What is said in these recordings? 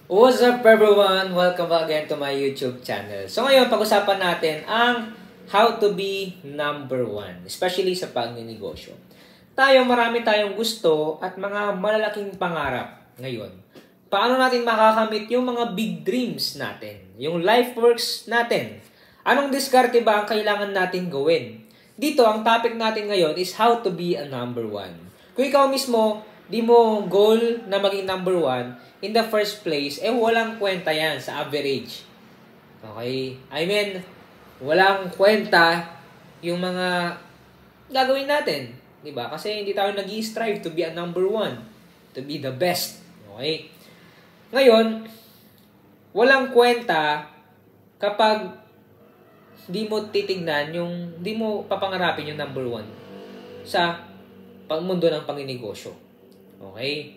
What's up everyone? Welcome back again to my YouTube channel. So ngayon, pag-usapan natin ang how to be number one, especially sa pagninegosyo. Marami tayong gusto at mga malalaking pangarap ngayon. Paano natin makakamit yung mga big dreams natin? Yung life works natin? Anong diskarte ba ang kailangan natin gawin? Dito, ang topic natin ngayon is how to be a number one. Kung ikaw mismo, di mo goal na maging number one, in the first place, walang kwenta yan sa average. Okay? I mean, walang kwenta yung mga gagawin natin. Diba? Kasi hindi tayo nag-i-strive to be a number one. To be the best. Okay? Ngayon, walang kwenta kapag di mo titignan di mo papangarapin yung number one sa mundo ng panginegosyo. Okay?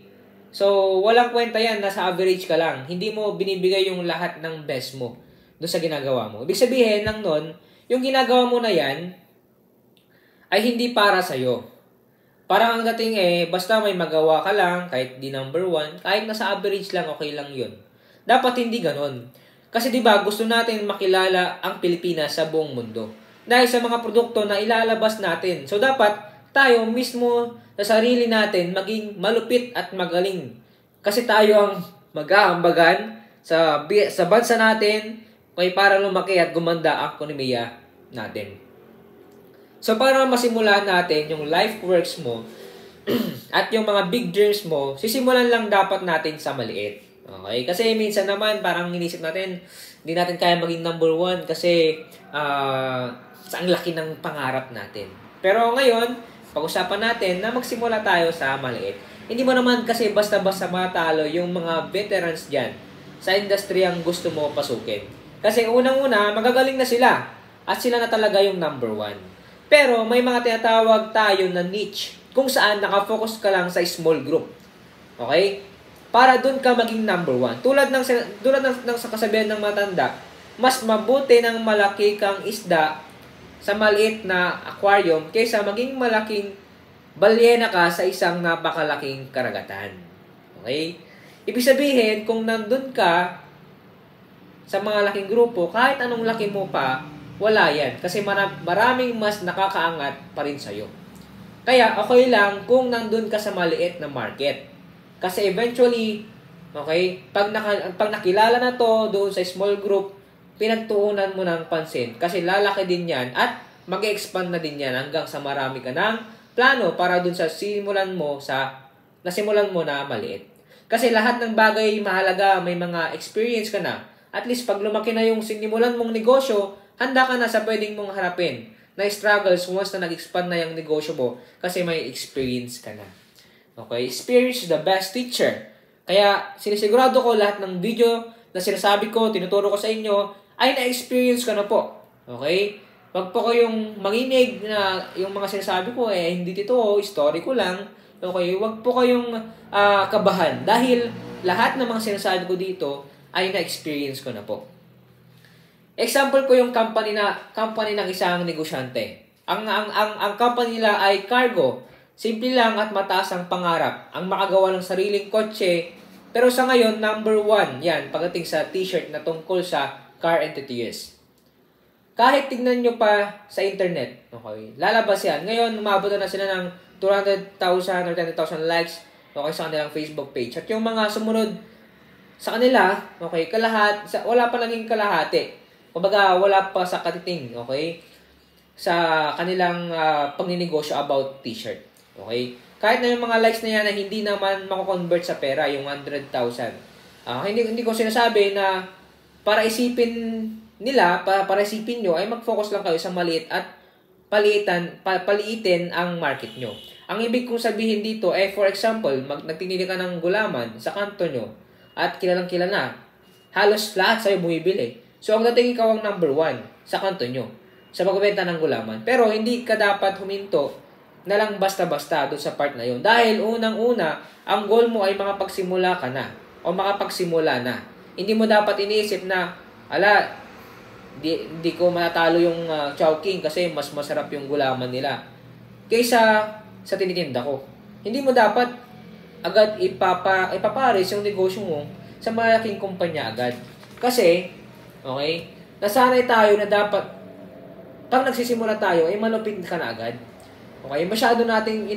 So, walang kwenta yan. Nasa average ka lang. Hindi mo binibigay yung lahat ng best mo doon sa ginagawa mo. Ibig sabihin lang nun, yung ginagawa mo na yan ay hindi para sa'yo. Parang ang dating basta may magawa ka lang, kahit di number one, kahit nasa average lang, okay lang yun. Dapat hindi ganon. Kasi diba, gusto natin makilala ang Pilipinas sa buong mundo. Dahil sa mga produkto na ilalabas natin. So, dapat tayo mismo sa sarili natin maging malupit at magaling. Kasi tayo ang mag-aambagan sa bansa natin para lumaki at gumanda ang ekonomiya natin. So, para masimulan natin yung life works mo at yung mga big dreams mo, sisimulan lang dapat natin sa maliit. Okay? Kasi minsan naman parang inisip natin, hindi natin kaya maging number one kasi sa ang laki ng pangarap natin. Pero ngayon, pag-usapan natin na magsimula tayo sa maliit. Hindi mo naman kasi basta-basta matalo yung mga veterans dyan sa industry ang gusto mo pasukin. Kasi unang-una, magagaling na sila at sila na talaga yung number one. Pero may mga tinatawag tayo na niche kung saan nakafocus ka lang sa small group. Okay? Para dun ka maging number one. Tulad ng sa kasabihan ng matanda, mas mabuti ng malaki kang isda sa maliit na aquarium kaysa maging malaking balyena ka sa isang napakalaking karagatan. Okay? Ibig sabihin, kung nandun ka sa mga laking grupo, kahit anong laki mo pa, wala yan. Kasi maraming mas nakakaangat pa rin sa'yo. Kaya, okay lang kung nandun ka sa maliit na market. Kasi eventually, okay, pag nakilala na to doon sa small group, pinagtuunan mo ng pansin. Kasi lalaki din yan at mag-expand na din yan hanggang sa marami ka ng plano para doon sa nasimulan mo na maliit. Kasi lahat ng bagay mahalaga, may mga experience ka na. At least pag lumaki na yung sinimulan mong negosyo, handa ka na sa pwedeng mong harapin na struggles once na nag-expand na yung negosyo mo kasi may experience ka na. Okay? Experience is the best teacher. Kaya sinisigurado ko lahat ng video na sinasabi ko, tinuturo ko sa inyo, ay na-experience ka na po. Okay? Wag po kayong manginig na yung mga sinasabi ko, hindi totoo, story ko lang. Okay? Wag po kayong kabahan. Dahil lahat ng mga sinasabi ko dito ay na-experience ko na po. Example ko yung company ng isang negosyante. Ang company nila ay cargo. Simple lang at mataas ang pangarap. Ang makagawa ng sariling kotse. Pero sa ngayon, number one. Yan, pagdating sa t-shirt na tungkol sa car entities. Kahit tignan nyo pa sa internet, okay, lalabas yan. Ngayon, umabot na sila ng 200,000 or 300,000 likes, okay, sa kanilang Facebook page. At yung mga sumunod sa kanila, okay, wala pa naging kalahati. Kumbaga, wala pa sa katiting, okay, sa kanilang pagninegosyo about t-shirt. Okay? Kahit na yung mga likes na yan na hindi naman mako-convert sa pera, yung 100,000. Hindi ko sinasabi na para isipin nila, para isipin nyo, ay mag-focus lang kayo sa maliit at paliitin ang market nyo. Ang ibig kong sabihin dito, for example, nagtinili ka ng gulaman sa kanto nyo at kilalang-kilala, halos lahat sa'yo bumibili. So, ang dating ikaw ang number one sa kanto nyo, sa pagbenta ng gulaman. Pero, hindi ka dapat huminto na lang basta-basta doon sa part na yun. Dahil unang-una, ang goal mo ay makapagsimula ka na o makapagsimula na. Hindi mo dapat iniisip na, hindi ko matatalo yung Chowking kasi mas masarap yung gulaman nila kaysa sa tinitinda ko. Hindi mo dapat agad ipapares yung negosyo mo sa malaking kumpanya agad. Kasi, okay, nasanay tayo na dapat, pag nagsisimula tayo, ay malupit ka na agad. Okay, masyado nating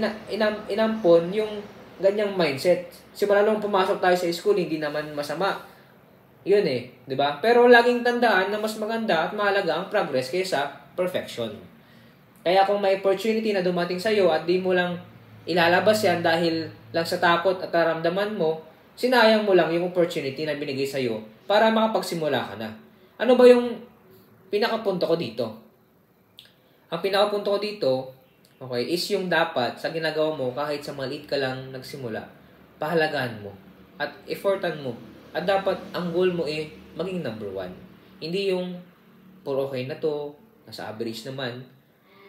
inampon yung ganyang mindset. Simula nung pumasok tayo sa school, hindi naman masama. Yun eh, di ba? Pero laging tandaan na mas maganda at mahalaga ang progress kaysa perfection. Kaya kung may opportunity na dumating sa'yo at di mo lang ilalabas yan dahil lang sa takot at naramdaman mo, sinayang mo lang yung opportunity na binigay sa'yo para makapagsimula ka na. Ano ba yung pinakapunto ko dito? Ang pinakapunto ko dito, okay, is yung dapat sa ginagawa mo kahit sa maliit ka lang nagsimula, pahalagaan mo at effortan mo. At dapat ang goal mo eh maging number 1. Hindi yung puro okay na to, nasa average naman,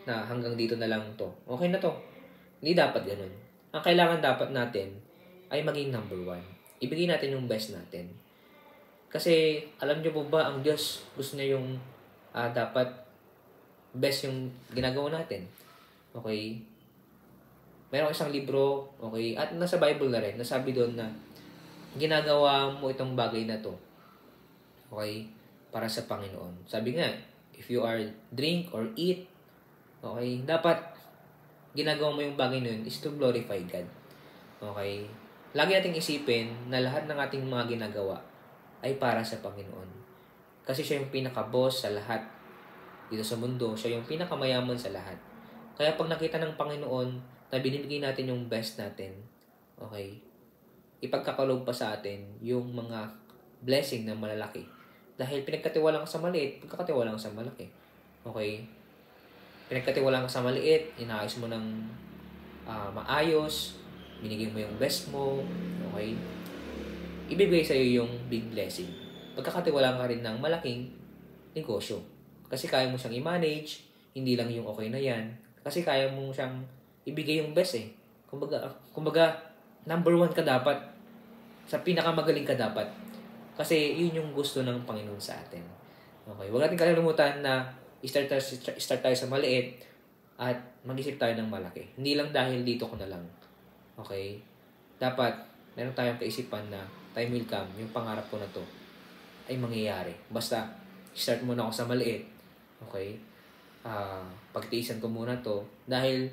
na hanggang dito na lang to. Okay na to. Hindi dapat ganun. Ang kailangan dapat natin ay maging number 1. Ibigay natin yung best natin. Kasi, alam nyo po ba, ang Diyos gusto niya yung dapat best yung ginagawa natin. Okay? Meron isang libro, okay, at nasa Bible na rin, nasabi doon na ginagawa mo itong bagay na to, okay, para sa Panginoon. Sabi nga, if you are drink or eat, okay, dapat ginagawa mo yung bagay na yun is to glorify God. Okay? Lagi nating isipin na lahat ng ating mga ginagawa ay para sa Panginoon. Kasi siya yung pinaka-boss sa lahat dito sa mundo. Siya yung pinakamayaman sa lahat. Kaya pag nakita ng Panginoon na binibigay natin yung best natin, okay, ipagkakaloob pa sa atin yung mga blessing na malalaki. Dahil pinagkatiwalaan ka sa maliit, pagkakatiwalaan ka sa malaki. Okay? Pinagkatiwalaan ka sa maliit, inaayos mo ng maayos, binigay mo yung best mo, okay? Ibibigay sa'yo yung big blessing. Pagkakatiwalaan ka rin ng malaking negosyo. Kasi kaya mo siyang i-manage, hindi lang yung okay na yan. Kasi kaya mo siyang ibigay yung best eh. Kumbaga number 1 ka dapat. Sa pinakamagaling ka dapat. Kasi yun yung gusto ng Panginoon sa atin. Okay? Huwag natin kalimutan na start tayo sa maliit at mag-isip tayo ng malaki. Hindi lang dahil dito ko na lang. Okay? Dapat, meron tayong kaisipan na time will come, yung pangarap ko na to ay mangyayari. Basta, start muna ako sa maliit. Okay? Pagtiisan ko muna to dahil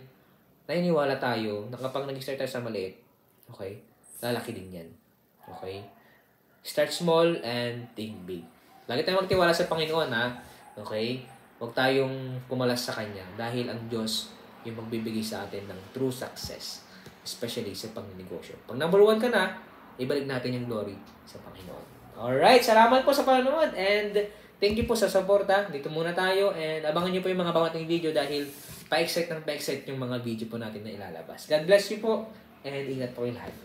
naniniwala tayo na kapag nag-start tayo sa maliit, okay, lalaki din yan. Okay? Start small and think big. Lagi tayong magtiwala sa Panginoon, ha? Okay? Huwag tayong pumalas sa Kanya dahil ang Diyos yung magbibigay sa atin ng true success. Especially sa pagninegosyo. Pag number 1 ka na, ibalik natin yung glory sa Panginoon. Alright, salamat po sa panonood and thank you po sa support ha. Dito muna tayo and abangan nyo po yung mga bawating video dahil pa-excite yung mga video po natin na ilalabas. God bless you po and ingat po yung lahat.